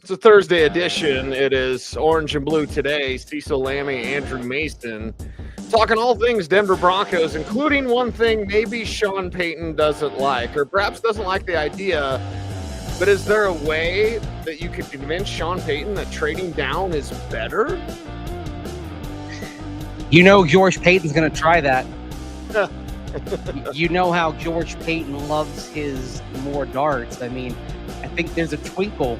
It's a Thursday edition. It is orange and blue today. Cecil Lammy, Andrew Mason, talking all things Denver Broncos, including one thing maybe Sean Payton doesn't like, or perhaps doesn't like the idea. But is there a way that you could convince Sean Payton that trading down is better? You know George Payton's going to try that. You know how George Payton loves his more darts. I mean, I think there's a twinkle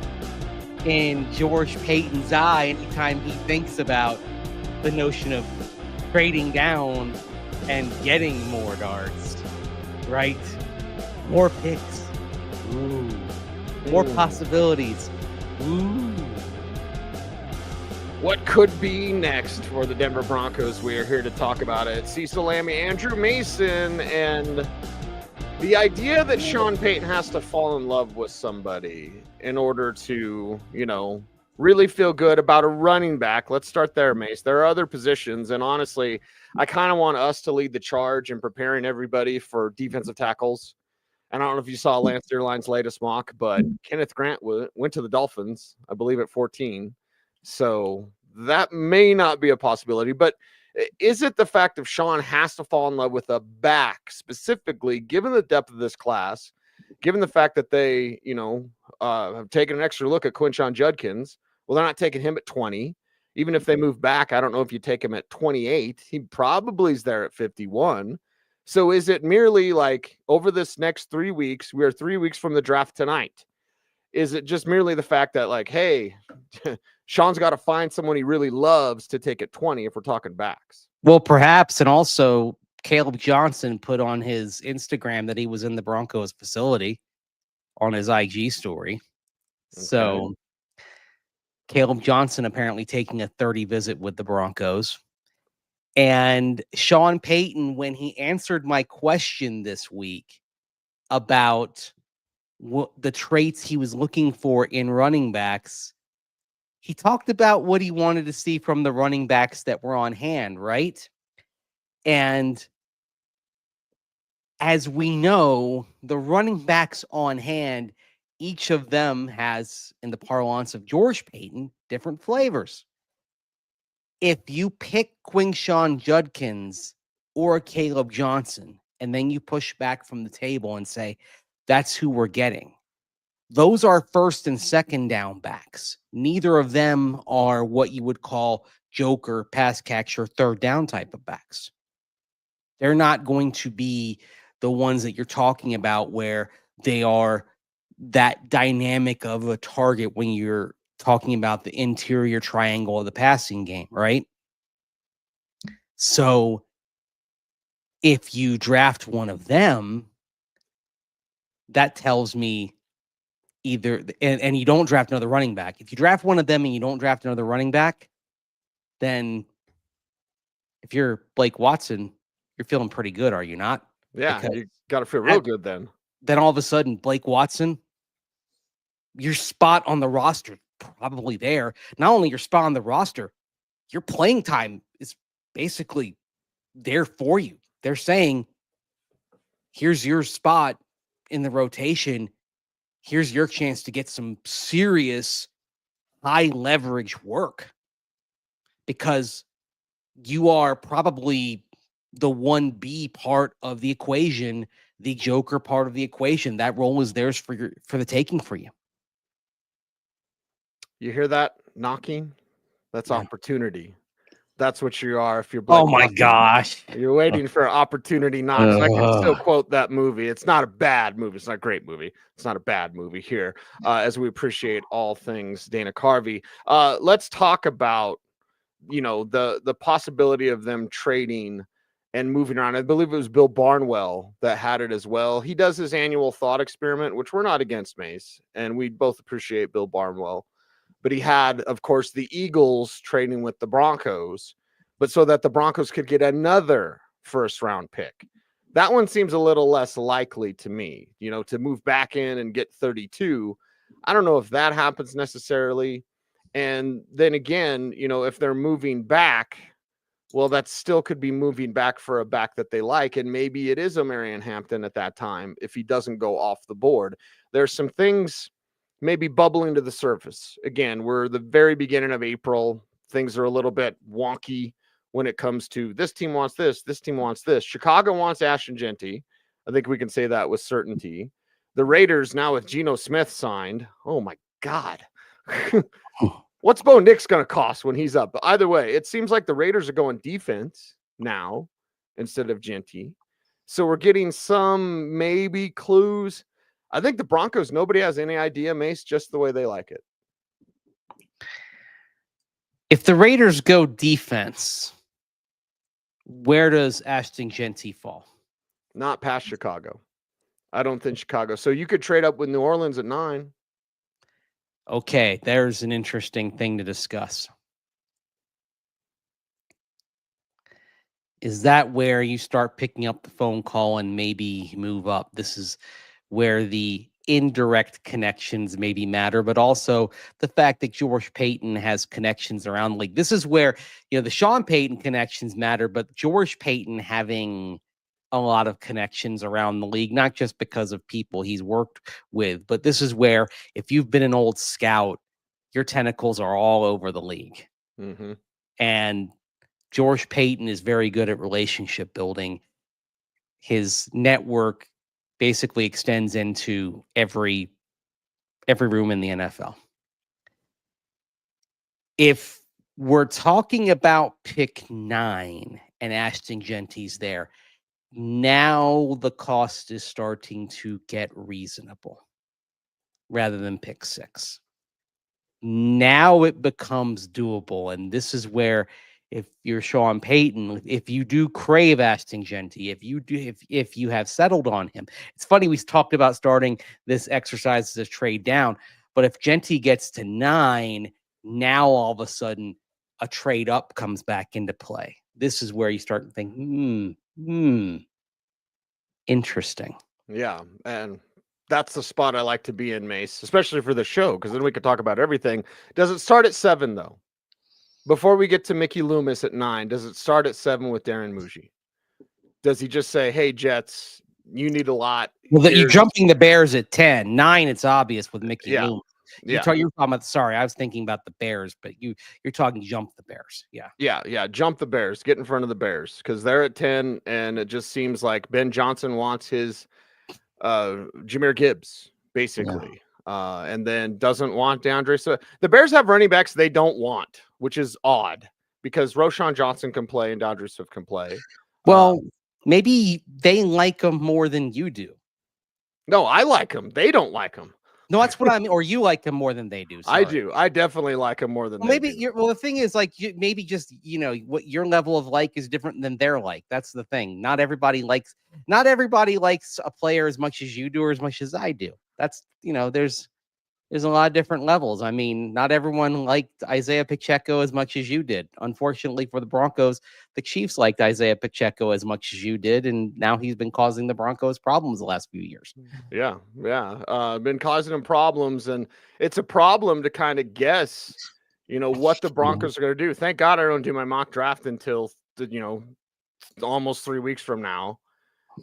in George Payton's eye anytime he thinks about the notion of trading down and getting more darts, right? More picks. Ooh. More possibilities. Ooh. What could be next for the Denver Broncos? We are here to talk about it. Cecil Lammy, Andrew Mason, and the idea that Sean Payton has to fall in love with somebody in order to, really feel good about a running back. Let's start there, Mace. There are other positions, and honestly, I kind of want us to lead the charge in preparing everybody for defensive tackles. And I don't know if you saw Lance Dearline's latest mock, but Kenneth Grant went to the Dolphins, I believe, at 14. So that may not be a possibility. But is it the fact of Sean has to fall in love with a back specifically, given the depth of this class, given the fact that they, have taken an extra look at Quinshon Judkins? Well, they're not taking him at 20. Even if they move back, I don't know if you take him at 28. He probably is there at 51. So is it merely like over this next 3 weeks, we are 3 weeks from the draft tonight? Is it just merely the fact that, like, hey, Sean's got to find someone he really loves to take at 20 if we're talking backs? Well, perhaps. And also, Caleb Johnson put on his Instagram that he was in the Broncos facility on his IG story. Okay. So Caleb Johnson apparently taking a 30 visit with the Broncos. And Sean Payton, when he answered my question this week about what the traits he was looking for in running backs, he talked about what he wanted to see from the running backs that were on hand, right? And as we know, the running backs on hand, each of them has, in the parlance of George Payton, different flavors. If you pick Quinshon Judkins or Caleb Johnson, and then you push back from the table and say, that's who we're getting, those are first and second down backs. Neither of them are what you would call joker, pass catcher, third down type of backs. They're not going to be the ones that you're talking about where they are that dynamic of a target when you're talking about the interior triangle of the passing game, right? So if you draft one of them, that tells me either, and you don't draft another running back. If you draft one of them and you don't draft another running back, then if you're Blake Watson, you're feeling pretty good, are you not? Yeah, because you got to feel real good then. Then all of a sudden, Blake Watson, your spot on the roster probably there. Not only your spot on the roster, your playing time is basically there for you. They're saying, here's your spot in the rotation. Here's your chance to get some serious high leverage work, because you are probably the 1B part of the equation, the joker part of the equation. That role is theirs for the taking for you. You hear that knocking? That's opportunity. That's what you are if you're Blake Watson. My gosh. You're waiting for an opportunity knocks. I can still quote that movie. It's not a bad movie. It's not a great movie. It's not a bad movie here, as we appreciate all things Dana Carvey. Let's talk about, the possibility of them trading and moving around. I believe it was Bill Barnwell that had it as well. He does his annual thought experiment, which we're not against, Mace, and we both appreciate Bill Barnwell. But he had, of course, the Eagles trading with the Broncos, but so that the Broncos could get another first-round pick. That one seems a little less likely to me, to move back in and get 32. I don't know if that happens necessarily. And then again, if they're moving back, well, that still could be moving back for a back that they like. And maybe it is a Marion Hampton at that time if he doesn't go off the board. There's some things maybe bubbling to the surface. Again, we're the very beginning of April. Things are a little bit wonky when it comes to this team wants this team wants this. Chicago wants Ashton Genty. I think we can say that with certainty. The Raiders now with Geno Smith signed. Oh my God. What's Bo Nix going to cost when he's up? But either way, it seems like the Raiders are going defense now instead of Genty. So we're getting some maybe clues. I think the Broncos, nobody has any idea, Mace, just the way they like it. If the Raiders go defense, where does Ashton Genty fall? Not past Chicago. I don't think Chicago. So you could trade up with New Orleans at 9. Okay, there's an interesting thing to discuss. Is that where you start picking up the phone call and maybe move up? This is where the indirect connections maybe matter, but also the fact that George Payton has connections around the league. This is where, the Sean Payton connections matter, but George Payton having a lot of connections around the league, not just because of people he's worked with, but this is where if you've been an old scout, your tentacles are all over the league. Mm-hmm. And George Payton is very good at relationship building. His network basically extends into every room in the NFL. If we're talking about pick 9 and Ashton Genty's there, now the cost is starting to get reasonable rather than pick 6. Now it becomes doable. And this is where, if you're Sean Payton, if you do crave Ashton Genty, if you have settled on him, it's funny, we talked about starting this exercise as a trade down, but if Genty gets to 9, now all of a sudden a trade up comes back into play. This is where you start to think, interesting. Yeah, and that's the spot I like to be in, Mace, especially for the show, because then we could talk about everything. Does it start at 7, though? Before we get to Mickey Loomis at 9, does it start at 7 with Darren Muji? Does he just say, hey, Jets, you need a lot? Well, you're jumping the Bears at 10. 9, it's obvious with Mickey Loomis. You're talking about, sorry, I was thinking about the Bears, but you're talking jump the Bears. Yeah. Jump the Bears. Get in front of the Bears because they're at 10, and it just seems like Ben Johnson wants his Jahmyr Gibbs, basically, and then doesn't want DeAndre. So the Bears have running backs they don't want, which is odd because Roschon Johnson can play and DeAndre Swift can play. Well, maybe they like him more than you do. No, I like him. They don't like him. No, that's what I mean. Or you like him more than they do. Sorry. I do. I definitely like him more than they do. The thing is, like, maybe just, what your level of like is different than their like. That's the thing. Not everybody likes a player as much as you do or as much as I do. That's, there's a lot of different levels. I mean, not everyone liked Isaiah Pacheco as much as you did. Unfortunately for the Broncos, the Chiefs liked Isaiah Pacheco as much as you did, and now he's been causing the Broncos problems the last few years. Yeah. Been causing them problems, and it's a problem to kind of guess, what the Broncos are going to do. Thank God I don't do my mock draft until, almost 3 weeks from now,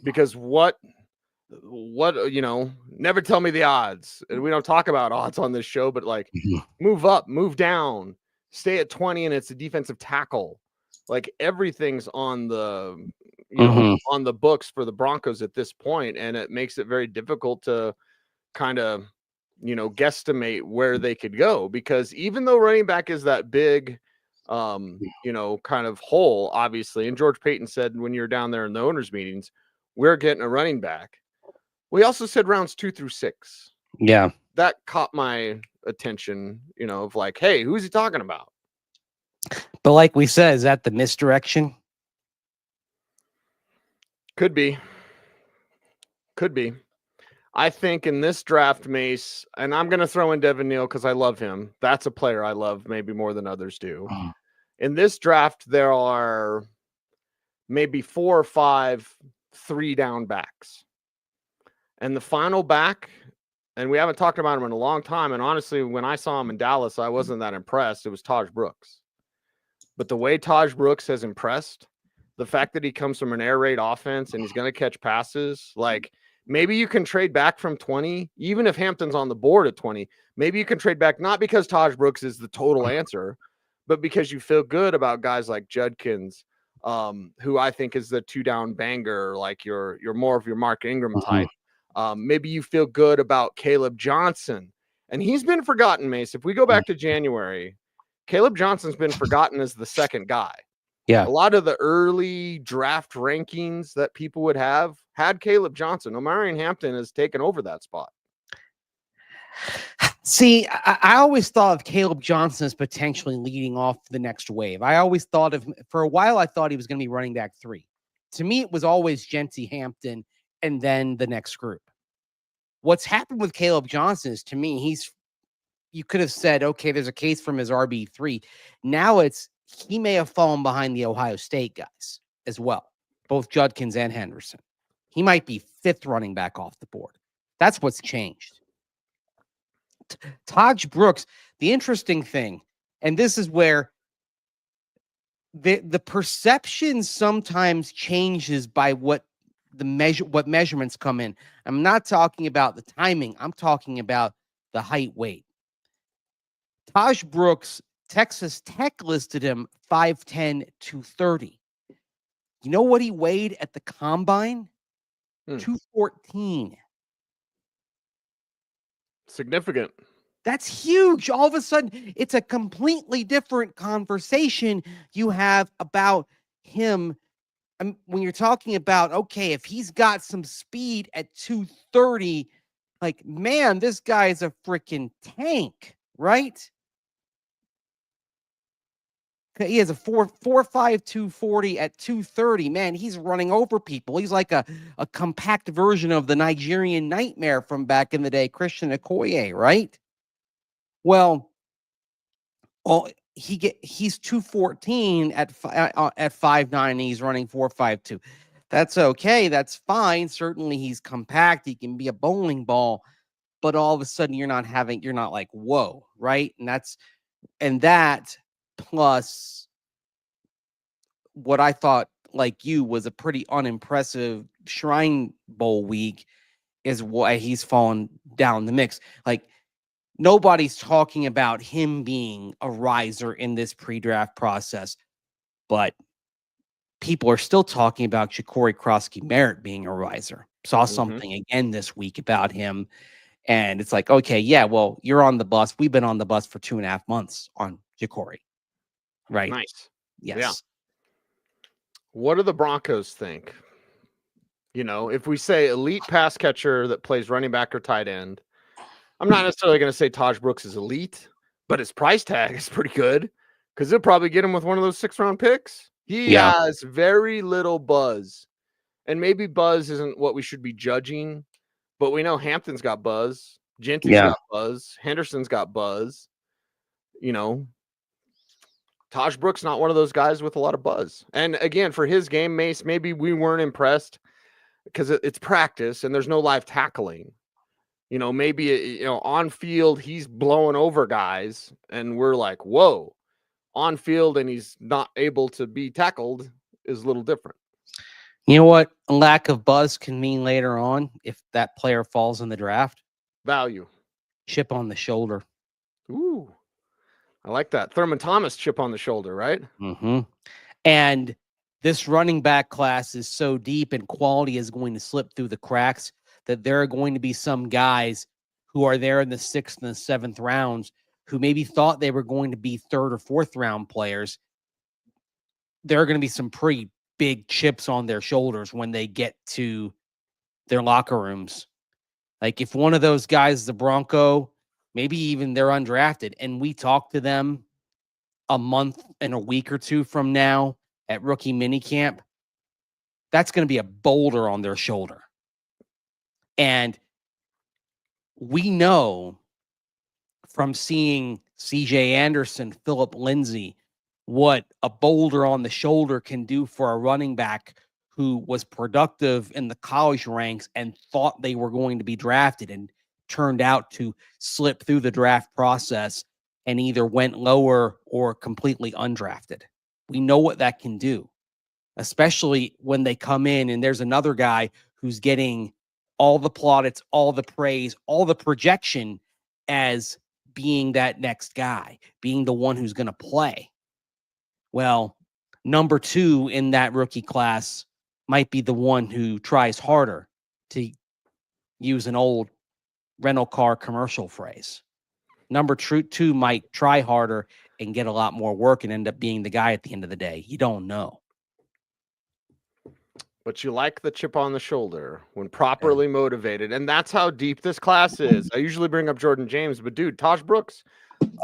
because what never tell me the odds, and we don't talk about odds on this show, but like move up, move down, stay at 20 and it's a defensive tackle. Like everything's on the on the books for the Broncos at this point, and it makes it very difficult to kind of guesstimate where they could go, because even though running back is that big kind of hole, obviously, and George Payton said when you're down there in the owners meetings, we're getting a running back. We also said rounds 2 through 6. Yeah. That caught my attention, of like, hey, who's he talking about? But like we said, is that the misdirection? Could be. I think in this draft, Mace, and I'm going to throw in Devin Neal because I love him. That's a player I love maybe more than others do. In this draft, there are maybe 4 or 5 3-down backs. And the final back, and we haven't talked about him in a long time, and honestly, when I saw him in Dallas, I wasn't that impressed. It was Taj Brooks. But the way Taj Brooks has impressed, the fact that he comes from an air raid offense and he's going to catch passes, like Maybe you can trade back from 20, even if Hampton's on the board at 20. Maybe you can trade back, not because Taj Brooks is the total answer, but because you feel good about guys like Judkins, who I think is the 2-down banger, like you're more of your Mark Ingram type. Maybe you feel good about Caleb Johnson, and he's been forgotten, Mace. If we go back to January, Caleb Johnson's been forgotten as the second guy. Yeah. A lot of the early draft rankings that people would have had Caleb Johnson. Omarion Hampton has taken over that spot. See, I always thought of Caleb Johnson as potentially leading off the next wave. I always thought of, for a while, I thought he was going to be running back 3. To me, it was always Genty, Hampton, and then the next group. What's happened with Caleb Johnson is, to me, you could have said, okay, there's a case from his RB3. Now he may have fallen behind the Ohio State guys as well, both Judkins and Henderson. He might be 5th running back off the board. That's what's changed. Taj Brooks, the interesting thing, and this is where the perception sometimes changes by what measurements come in. I'm not talking about the timing. I'm talking about the height, weight. Taj Brooks, Texas Tech listed him 5'10", 230. You know what he weighed at the combine? 214. Significant. That's huge. All of a sudden, it's a completely different conversation you have about him. When you're talking about, okay, if he's got some speed at 230, like, man, this guy is a freaking tank, right? He has a 4.5 240 at 230. Man, he's running over people. He's like a compact version of the Nigerian Nightmare from back in the day, Christian Okoye, right? Well, he's 214 at 5'9", and he's running 4.52. That's okay. That's fine. Certainly, he's compact. He can be a bowling ball, but all of a sudden, you're not like, whoa, right? And that plus what I thought, like you, was a pretty unimpressive Shrine Bowl week is why he's fallen down the mix. Like, nobody's talking about him being a riser in this pre-draft process, but people are still talking about Ja'Cory Krosky-Merritt being a riser. Saw something again this week about him, and it's like, okay, yeah, well, you're on the bus. We've been on the bus for 2.5 months on Ja'Cory. Right. Nice. Yes. Yeah. What do the Broncos think? You know, if we say elite pass catcher that plays running back or tight end, I'm not necessarily going to say Taj Brooks is elite, but his price tag is pretty good because they'll probably get him with one of those 6-round picks. He has very little buzz, and maybe buzz isn't what we should be judging, but we know Hampton's got buzz. Genty's got buzz. Henderson's got buzz. You know, Taj Brooks not one of those guys with a lot of buzz. And again, for his game, Mace, maybe we weren't impressed because it's practice and there's no live tackling. You know, maybe, on field, he's blowing over guys and we're like, whoa, on field and he's not able to be tackled is a little different. You know what a lack of buzz can mean later on if that player falls in the draft? Value. Chip on the shoulder. Ooh, I like that. Thurman Thomas chip on the shoulder, right? Mm-hmm. And this running back class is so deep and quality is going to slip through the cracks that there are going to be some guys who are there in the 6th and the 7th rounds who maybe thought they were going to be 3rd or 4th round players. There are going to be some pretty big chips on their shoulders when they get to their locker rooms. Like, if one of those guys is a Bronco, maybe even they're undrafted, and we talk to them a month and a week or two from now at rookie minicamp, that's going to be a boulder on their shoulder. And we know from seeing CJ Anderson, Philip Lindsay, what a boulder on the shoulder can do for a running back who was productive in the college ranks and thought they were going to be drafted and turned out to slip through the draft process and either went lower or completely undrafted. We know what that can do, especially when they come in and there's another guy who's getting all the plaudits, all the praise, all the projection as being that next guy, being the one who's going to play. Well, number 2 in that rookie class might be the one who tries harder, to use an old rental car commercial phrase. Number 2 might try harder and get a lot more work and end up being the guy at the end of the day. You don't know. But you like the chip on the shoulder when properly motivated. And that's how deep this class is. I usually bring up Jordan James, but dude, Taj Brooks.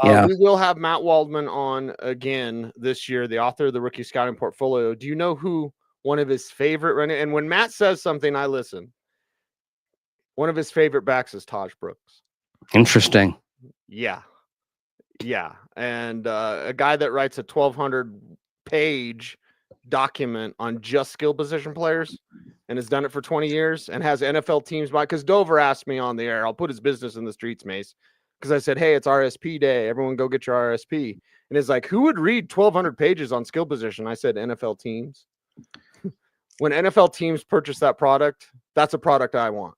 We will have Matt Waldman on again this year, the author of the Rookie Scouting Portfolio. Do you know who one of his favorite running? And when Matt says something, I listen. One of his favorite backs is Taj Brooks. Interesting. Yeah. And a guy that writes a 1,200-page document on just skill position players and has done it for 20 years and has NFL teams by, because Dover asked me on the air, I'll put his business in the streets, Mace, because I said, hey, it's RSP day, everyone go get your RSP. And it's like, who would read 1,200 pages on skill position? I said NFL teams. When NFL teams purchase that product, that's a product I want.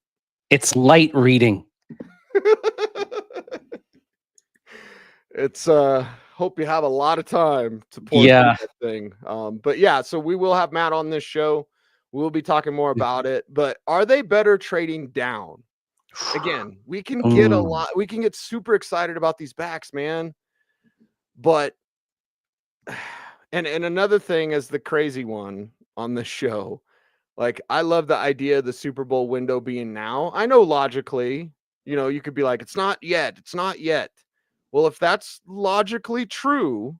It's light reading. It's hope you have a lot of time to pour through that thing. But yeah, so we will have Matt on this show. We'll be talking more about it. But are they better trading down? Again, we can get a lot. We can get super excited about these backs, man. But and another thing is the crazy one on this show. Like, I love the idea of the Super Bowl window being now. I know logically, you could be like, it's not yet. It's not yet. Well, if that's logically true,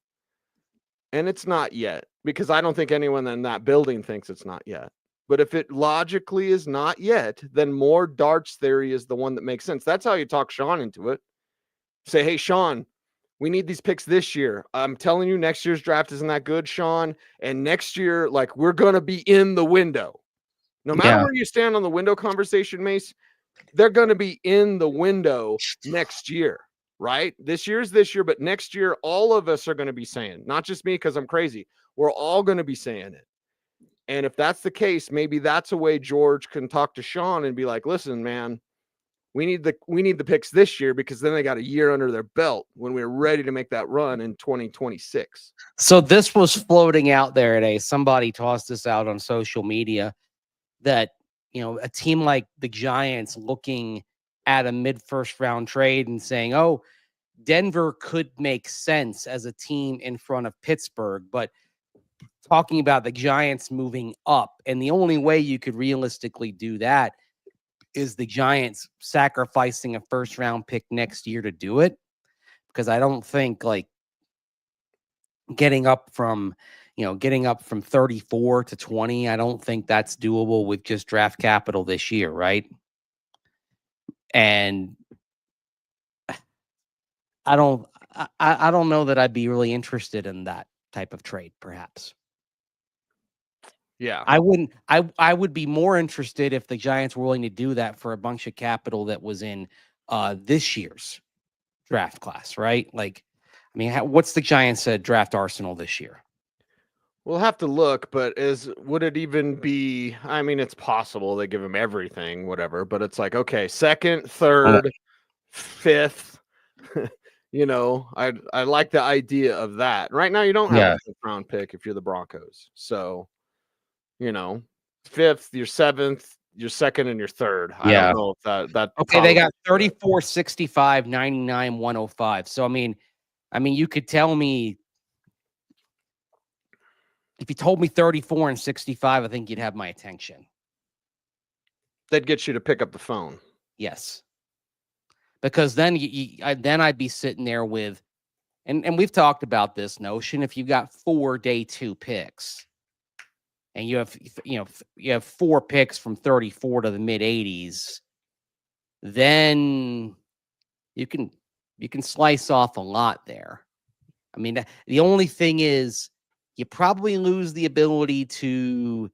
and it's not yet, because I don't think anyone in that building thinks it's not yet. But if it logically is not yet, then more darts theory is the one that makes sense. That's how you talk Sean into it. Say, hey, Sean, we need these picks this year. I'm telling you, next year's draft isn't that good, Sean. And next year, like, we're going to be in the window. No matter where you stand on the window conversation, Mace, they're going to be in the window next year. Right? This year's this year, but next year, all of us are going to be saying, not just me because I'm crazy. We're all going to be saying it. And if that's the case, maybe that's a way George can talk to Sean and be like, listen, man, we need the picks this year, because then they got a year under their belt when we're ready to make that run in 2026. So this was floating out there today. Somebody tossed this out on social media that, a team like the Giants looking at a mid-first round trade and saying, oh, Denver could make sense as a team in front of Pittsburgh, but talking about the Giants moving up. And the only way you could realistically do that is the Giants sacrificing a first round pick next year to do it. Because I don't think getting up from 34 to 20, I don't think that's doable with just draft capital this year. Right. And I don't know that I'd be really interested in that type of trade, perhaps. Yeah. I wouldn't. I would be more interested if the Giants were willing to do that for a bunch of capital that was in this year's draft class, right? Like, I mean, what's the Giants' draft arsenal this year? We'll have to look, but would it even be? I mean, it's possible they give him everything, whatever. But it's like, okay, second, third, fifth. I like the idea of that. Right now, you don't have a fifth round pick if you're the Broncos. So, fifth, your seventh, your second, and your third. I don't know if that. Okay, they got 34, 65, 99, 105. So I mean, you could tell me. If you told me 34 and 65, I think you'd have my attention. That gets you to pick up the phone. Yes. Because then then I'd be sitting there with, and we've talked about this notion, if you've got 4 day 2 picks and you have 4 picks from 34 to the mid 80s, then you can slice off a lot there. I mean, the only thing is, you probably lose the ability to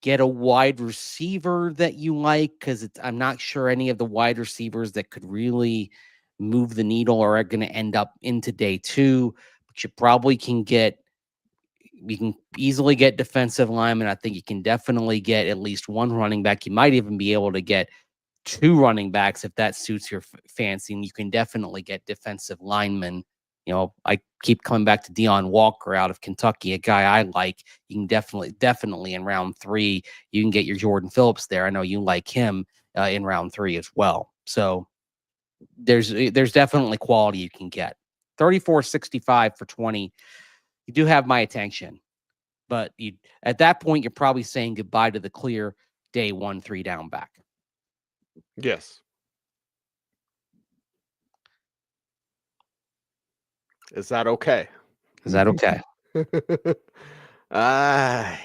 get a wide receiver that you like, because I'm not sure any of the wide receivers that could really move the needle are going to end up into day 2. But you probably can easily get defensive linemen. I think you can definitely get at least one running back. You might even be able to get 2 running backs if that suits your fancy. And you can definitely get defensive linemen. I keep coming back to Deion Walker out of Kentucky, a guy I like. You can definitely in round 3, you can get your Jordan Phillips there. I know you like him in round 3 as well. So there's definitely quality you can get. 34.65 for 20. You do have my attention, but at that point, you're probably saying goodbye to the clear day 1 3 down back. Yes. Is that okay? Is that okay? uh,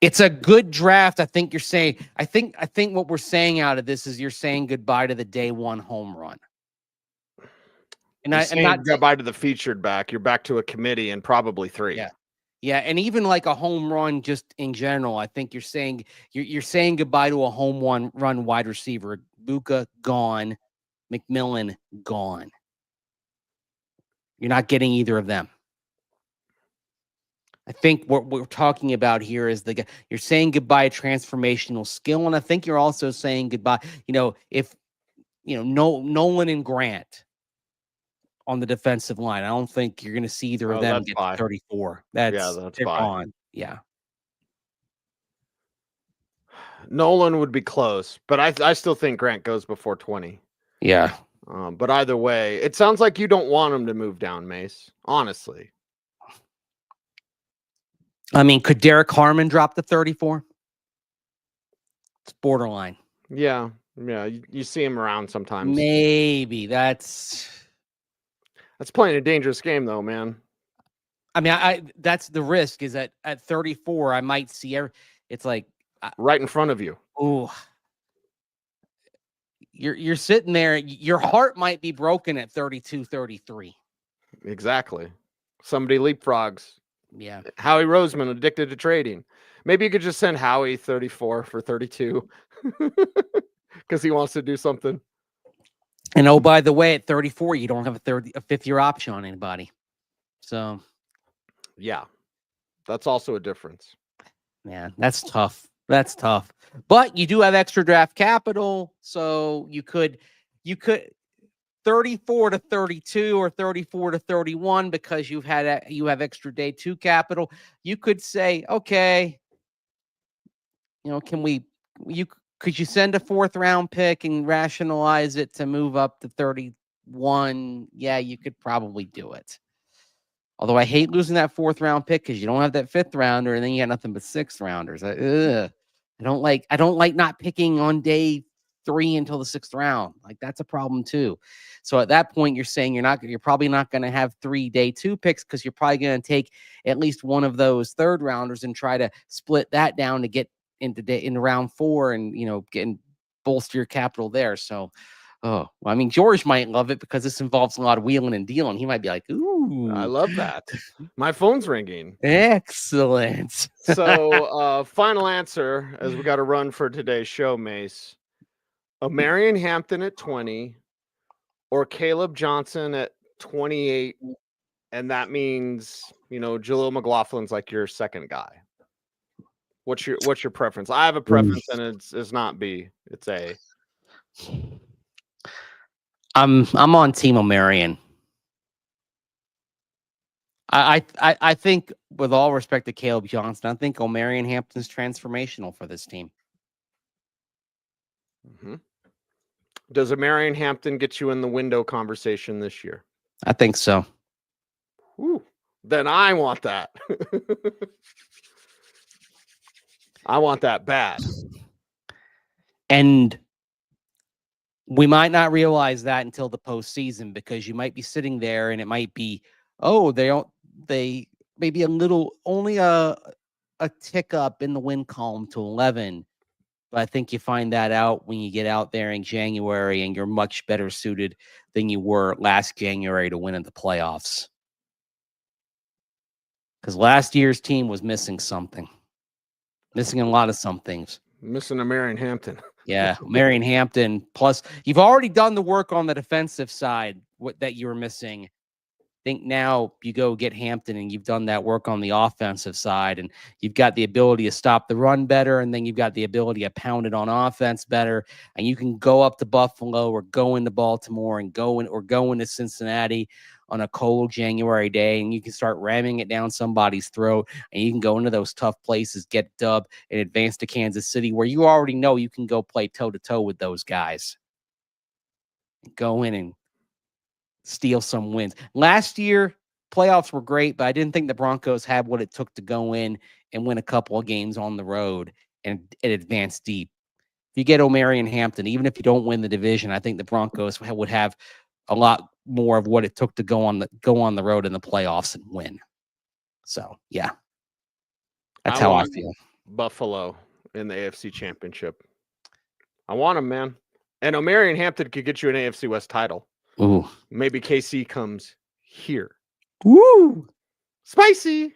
It's a good draft. I think you're saying. I think what we're saying out of this is you're saying goodbye to the day 1 home run. And I'm not goodbye to the featured back. You're back to a committee and probably 3. Yeah, and even like a home run, just in general, I think you're saying goodbye to a home run wide receiver. Buka gone, McMillan gone. You're not getting either of them. I think what we're talking about here is you're saying goodbye to transformational skill, and I think you're also saying goodbye. If Nolan and Grant on the defensive line, I don't think you're going to see either of them get to 34. That's gone. Yeah. Nolan would be close, but I still think Grant goes before 20. Yeah. But either way, it sounds like you don't want him to move down, Mace. Honestly. I mean, could Derek Harmon drop to 34? It's borderline. Yeah. You see him around sometimes. Maybe that's playing a dangerous game, though, man. I mean, that's the risk. Is that at 34, I might see it's like right in front of you. Oh, you're sitting there. Your heart might be broken at 32, 33. Exactly. Somebody leapfrogs. Yeah. Howie Roseman, addicted to trading. Maybe you could just send Howie 34 for 32 because he wants to do something. And oh, by the way, at 34, you don't have a 5th-year option on anybody. So, yeah, that's also a difference. Man, that's tough. That's tough. But you do have extra draft capital, so you could 34 to 32 or 34 to 31 because you have extra day 2 capital. You could say, okay, could you send a 4th round pick and rationalize it to move up to 31? Yeah, you could probably do it. Although I hate losing that 4th round pick because you don't have that 5th rounder, and then you got nothing but 6th rounders. I don't like not picking on day 3 until the 6th round. Like, that's a problem too. So at that point, you're saying you're probably not going to have 3 day 2 picks because you're probably going to take at least one of those 3rd rounders and try to split that down to get into round 4 and bolster your capital there. So, I mean, George might love it because this involves a lot of wheeling and dealing. He might be like, "Ooh, I love that." My phone's ringing. Excellent. So, final answer as we got to run for today's show, Mace. Marion Hampton at 20 or Caleb Johnson at 28. And that means, Jalil McLaughlin's like your second guy. What's your preference? I have a preference and it's not B, it's A. I'm on Team O'Marion. I think, with all respect to Caleb Johnson, I think O'Marion Hampton's transformational for this team. Mm-hmm. Does O'Marion Hampton get you in the window conversation this year? I think so. Ooh, then I want that. I want that bad. And we might not realize that until the postseason, because you might be sitting there and it might be, they maybe only a tick up in the win column to 11. But I think you find that out when you get out there in January and you're much better suited than you were last January to win in the playoffs. Because last year's team was missing something. Missing a lot of some things. Missing a Marion Hampton. Yeah, Marion Hampton. Plus, you've already done the work on the defensive side that you were missing. think now you go get Hampton and you've done that work on the offensive side, and you've got the ability to stop the run better, and then you've got the ability to pound it on offense better, and you can go up to Buffalo or go into Baltimore and go into Cincinnati on a cold January day, and you can start ramming it down somebody's throat, and you can go into those tough places, get dub, and advance to Kansas City, where you already know you can go play toe-to-toe with those guys. Go in and steal some wins. Last year, playoffs were great, but I didn't think the Broncos had what it took to go in and win a couple of games on the road and advance deep. If you get Omarion Hampton, even if you don't win the division, I think the Broncos would have a lot more of what it took to go on the road in the playoffs and win. So, yeah. That's how I feel. Buffalo in the AFC Championship. I want him, man. And Omarion Hampton could get you an AFC West title. Ooh. Maybe KC comes here. Woo! Spicy.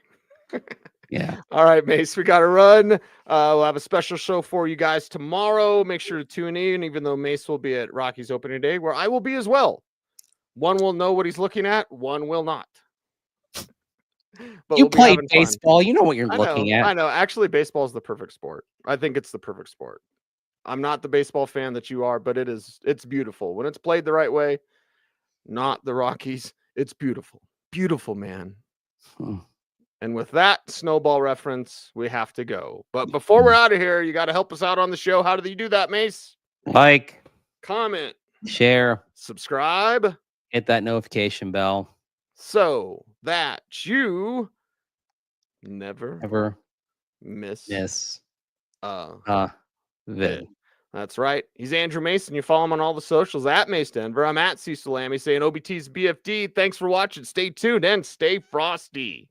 Yeah. All right, Mace, we got to run. We'll have a special show for you guys tomorrow. Make sure to tune in, even though Mace will be at Rocky's opening day, where I will be as well. One will know what he's looking at. One will not. But you play baseball. You know what you're looking at. I know. Actually, baseball is the perfect sport. I think it's the perfect sport. I'm not the baseball fan that you are, but it's beautiful. When it's played the right way, not the Rockies, it's beautiful. Beautiful, man. And with that snowball reference, we have to go. But before we're out of here, you got to help us out on the show. How do you do that, Mace? Like, comment, share, subscribe, hit that notification bell so that you never miss vid. That's right. He's Andrew Mason. You follow him on all the socials at Mace Denver. I'm at Cecil Lammy saying OBT's BFD. Thanks for watching. Stay tuned and stay frosty.